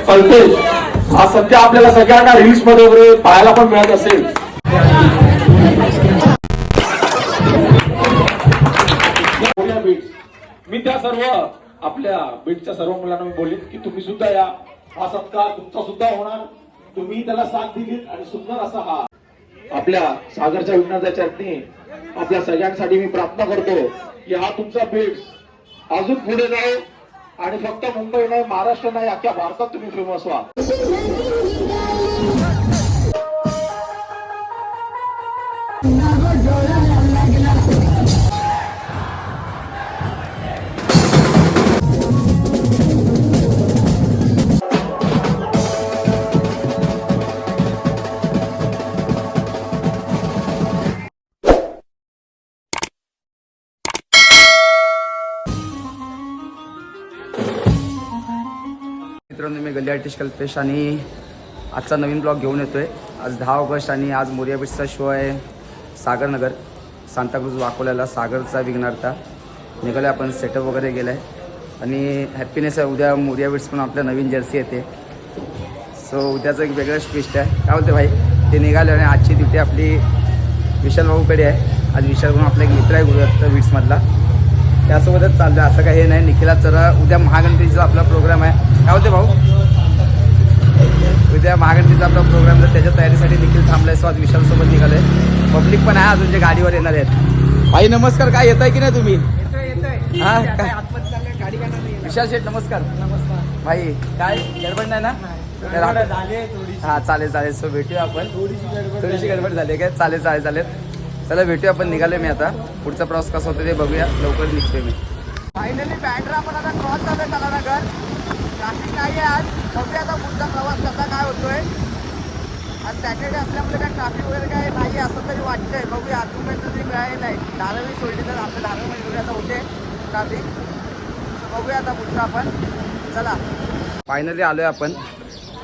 कळते. आज सध्या आपल्याला सगळ्यांना रील्स मध्ये वगैरे पाहायला पण मिळत असेल. मी त्या सर्व आपल्या बीटच्या सर्व मुलांना मी बोलीन की तुम्ही सुद्धा या. हा सत्कार तुमचा सुद्धा होणार. तुम्ही त्याला साथ दिलीत आणि सुंदर असा हा आपल्या सागरच्या विघ्नाच्या चरणी आपल्या सगळ्यांसाठी मी प्रार्थना करतो की हा तुमचा बीट अजून पुढे जाओ आणि फक्त मुंबई नाही, महाराष्ट्र नाही, अख्ख्या भारतात तुम्ही फेमस व्हा. मित्रांनो, मी गल्ली आर्टिस्ट कल्पेश आणि आजचा नवीन ब्लॉग घेऊन येतोय. आज 10 ऑगस्ट आणि आज मोरिया बीचचा शो आहे सागरनगर सांताक्रूज वाकोल्याला. सागरचा विघ्नार्था निघाले आपण. सेटअप वगैरे गेलं आहे आणि हॅपीनेस आहे. उद्या मोरिया बीच पण आपल्या नवीन जर्सी येते. सो उद्याचं एक वेगळंच ट्विस्ट आहे. काय बोलते भाई, ते निघाले आणि आजची ड्युटी आपली विशाल भाऊकडे आहे. आज विशाल भाऊ आपला एक मित्र आहे गुजरात बीट्समधला, त्यासोबतच चालतं. असं काही हे नाही. निखिलात जरा उद्या महागणपतीचा आपला प्रोग्राम आहे. काय होते भाऊ, उद्या महागणपतीचा आपला प्रोग्राम तर त्याच्या तयारीसाठी निखिल थांबलाय. सो आज विशालसोबत निघाले. पब्लिक पण आहे अजून जे गाडीवर येणार आहेत. भाई नमस्कार, काय येत आहे की नाही तुम्ही? हां काय विशाल शेठ नमस्कार. नमस्कार भाई, काय गडबड नाही ना? हां चालेल चालेल. सो भेटूया आपण. थोडीशी गडबड झाली काय? चालेल चालेल चालेल. चला भेटूया आपण. निघाले मी आता. पुढचा प्रवास कसा होतो ते बघूया. लवकर निघतोय मी. फायनली बँड्रा पण आता क्रॉस झालं कलानगर. ट्रॅफिक नाही आहे आज. बघूया आता पुढचा प्रवास कसा काय होतोय. आज सॅटर्डे असल्यामुळे काय ट्रॅफिक वगैरे काय नाही असं तरी वाटतंय. बघूया अजूनपर्यंत तरी मिळालेलं नाही. धारावी सोडली तर आपल्या धारावीमध्ये बघूया आता होते ट्रॅफिक. बघूया आता पुढचं आपण. चला फायनली आलो आहे आपण.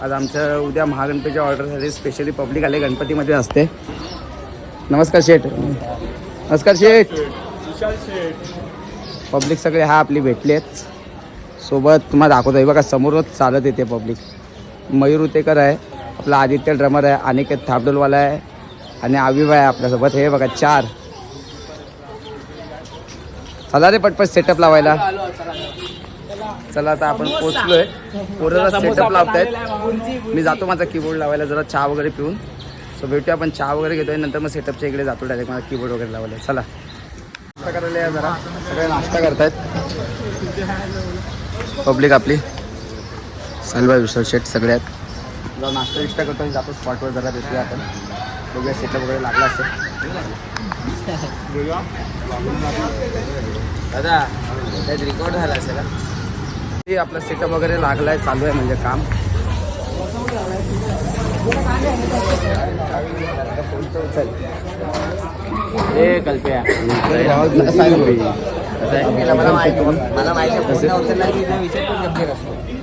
आज आमच्या उद्या महागणपतीच्या ऑर्डरसाठी स्पेशली पब्लिक आले. गणपतीमध्ये असते. नमस्कार शेठ. नमस्कार शेठ. विशाल शेठ. पब्लिक सगळे हा आपली भेटली आहेत. सोबत तुम्हाला दाखवतो आहे बघा, समोरच चालत येते पब्लिक. मयूर उतेकर आहे, आपला आदित्य ड्रमर आहे, अनिकेत थापडोलवाला आहे आणि आविव आहे आपल्यासोबत. हे बघा 4. चला रे पटपट सेटअप लावायला. चला आता आपण पोचलोय. पोरं सेटअप लावतायत. मी जातो माझा कीबोर्ड लावायला जरा चहा वगैरे पिऊन. सो भेटूया आपण. चहा वगैरे घेतोय नंतर मग सेटअपच्या इकडे जातो डायरेक्ट. मला कीबोर्ड वगैरे लावायला. चला नाश्ता करायला या जरा. सगळे नाश्ता करतायत पब्लिक आपली. सालबाई विशाल शेट सगळे आहेत. जरा नाश्ता विष्टा करतो. जातो स्पॉटवर. जरा भेटूया आपण. बघूया सेटअप वगैरे लागला असेल. दादा त्यात रेकॉर्ड झाला असेल. ते आपला सेटअप वगैरे लागला आहे. चालू आहे म्हणजे काम. हे कल्प्या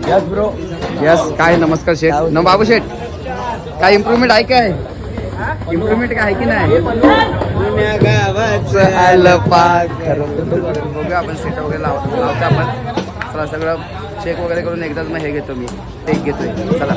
यस ब्रो. यस काय नमस्कार शेठ. न बाबू शेठ, काय इम्प्रूव्हमेंट आहे काय? इम्प्रूव्हमेंट काय आहे की नाही? बघूया आपण. सेट वगैरे लावतो आपण. चला सगळं चेक वगैरे करून एकदाच मग हे घेतो. मी टेक घेतोय. चला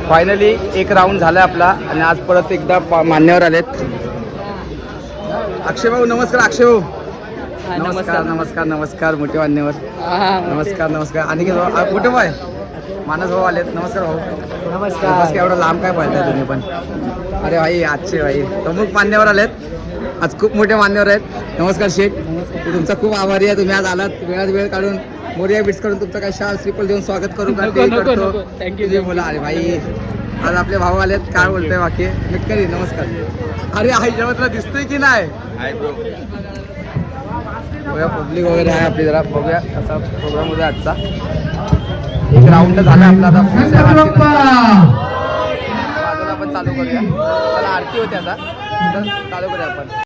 फायनली एक राऊंड झाला आपला आणि आज परत एकदा मान्यवर आलेत. अक्षय भाऊ नमस्कार. अक्षय भाऊ नमस्कार नमस्कार नमस्कार. मोठे मान्यवर नमस्कार नमस्कार. आणि कुठे भाऊ मानस भाऊ आलेत. नमस्कार भाऊ. नमस्कार. एवढं लांब काय पळताय तुम्ही पण. अरे भाई आजचे भाई प्रमुख मान्यवर आलेत. आज खूप मोठे मान्यवर आहेत. नमस्कार शेठ. तुमचा खूप आभारी आहे. तुम्ही आज आलात वेळात वेळ काढून मोरिया बिट्स करून तुमचं काय शाल श्रीफल देऊन स्वागत करू का ते करतो. थँक्यू बोला. अरे भाई आज आपले भाऊ आलेत. काय बोलतोय बाकी मिटकरी. नमस्कार. अरे आई जेव्हा तुला दिसतोय की नाही बघूया पब्लिक वगैरे आहे आपली. जरा बघूया कसा प्रोग्राम होता आजचा. एक राऊंड झाला आपला. आता बाजूला आपण चालू करूया. चला आरती होती आता चालू करूया आपण.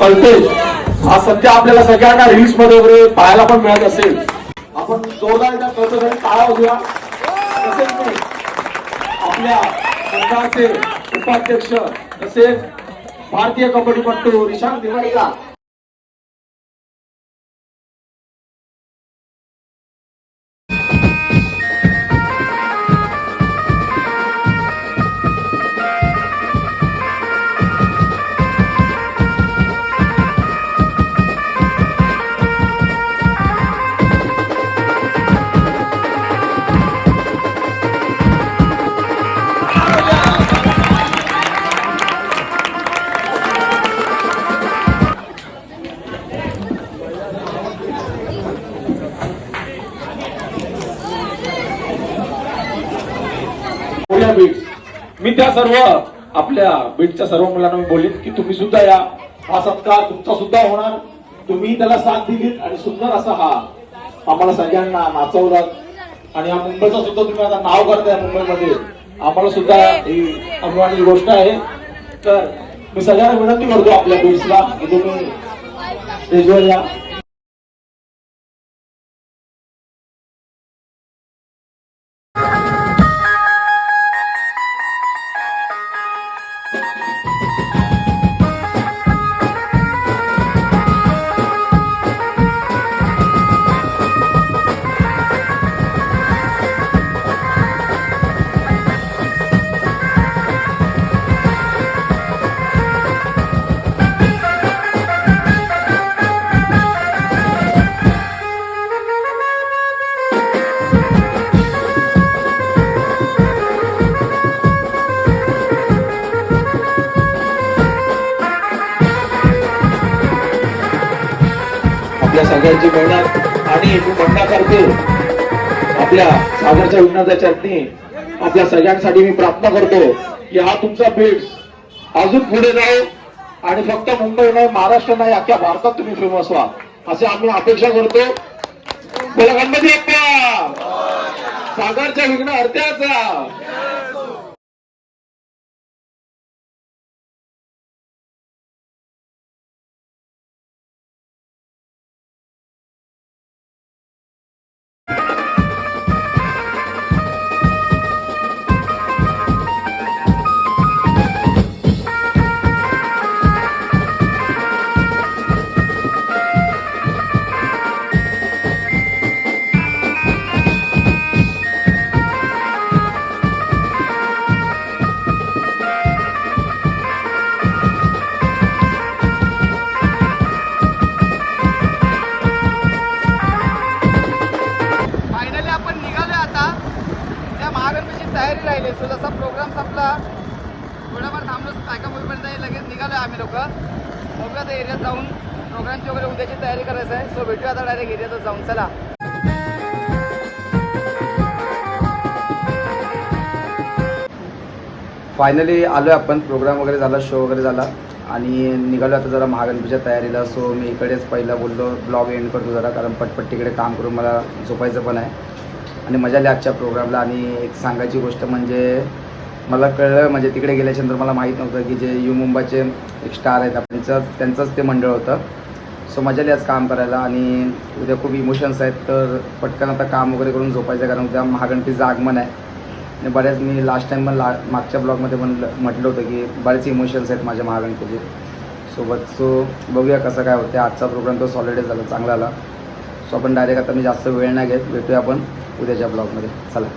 कळतेच. आज सध्या आपल्याला सगळ्यांना रील्स मध्ये वगैरे पाहायला पण मिळत असेल. आपण जोरदार एकदा कळतो टाळा होऊया. तसेच मी आपल्या संघाचे उपाध्यक्ष तसेच भारतीय कबड्डीपटू निशांत दिवाळीला बीट्स. मी त्या सर्व आपल्या बीटच्या सर्व मुलांना मी बोलीन की तुम्ही सुद्धा या. हा सत्कार तुमचा सुद्धा होणार. तुम्ही त्याला साथ दिलीत आणि सुंदर असा हा आम्हाला सगळ्यांना नाचवलात आणि हा मुंबईचा सुद्धा तुम्ही आता नाव करताय मुंबईमध्ये. आम्हाला सुद्धा ही अभिमानाची गोष्ट आहे. तर मी सगळ्यांना विनंती करतो आपल्या बीट्सला की तुम्ही स्टेजवर या. आपल्या सगळ्यांची मेहनत आणि मी म्हणणं करते आपल्या सागरच्या विघ्नाच्या चरणी आपल्या सगळ्यांसाठी मी प्रार्थना करतो की हा तुमचा बीट्स अजून पुढे जाऊ आणि फक्त मुंबई नाही, महाराष्ट्र नाही, अख्ख्या भारतात तुम्ही फेमस व्हा असे आम्ही अपेक्षा करतो. बोला गणपती बाप्पा. सागरच्या विघ्न हर्त्याचा. तयारी राहिली. सो जसा प्रोग्राम संपला थोडाफार थांबलो पॅकअप होईपर्यंत लगेच निघालो आम्ही लोक. बघूया आता एरियात जाऊन प्रोग्रामची वगैरे उद्याची तयारी करायचं आहे. सो भेटूया आता डायरेक्ट एरियातच जाऊन. चला. फायनली आलो आपण. प्रोग्राम वगैरे झाला, शो वगैरे झाला आणि निघालो आता जरा महागणपतीच्या तयारीला. सो मी इकडेच पहिला बोललो ब्लॉग एंड करतो जरा, कारण पटपट तिकडे काम करून मला झोपायचं पण आहे आणि मजा आली आजच्या प्रोग्रामला. आणि एक सांगायची गोष्ट म्हणजे मला कळलं, म्हणजे तिकडे गेल्याच्यानंतर मला माहीत नव्हतं की जे यू मुंबईचे एक स्टार आहेत त्यांचंच ते मंडळ होतं. सो मजा आली आज काम करायला आणि उद्या खूप इमोशन्स आहेत. तर पटकन आता काम वगैरे करून झोपायचं, कारण उद्या महागणपतीचं आगमन आहे. आणि बऱ्याच मी लास्ट टाईम पण मागच्या ब्लॉगमध्ये पण म्हटलं होतं की बरेच इमोशन्स आहेत माझ्या महागणपतीचे सोबत. सो बघूया कसं काय होतं. आजचा प्रोग्राम तो सॉलिड झाला, चांगला आला. सो आपण डायरेक्ट आता मी जास्त वेळ नाही घेत, भेटूया आपण उद्याच्या ब्लॉगमध्ये. चला.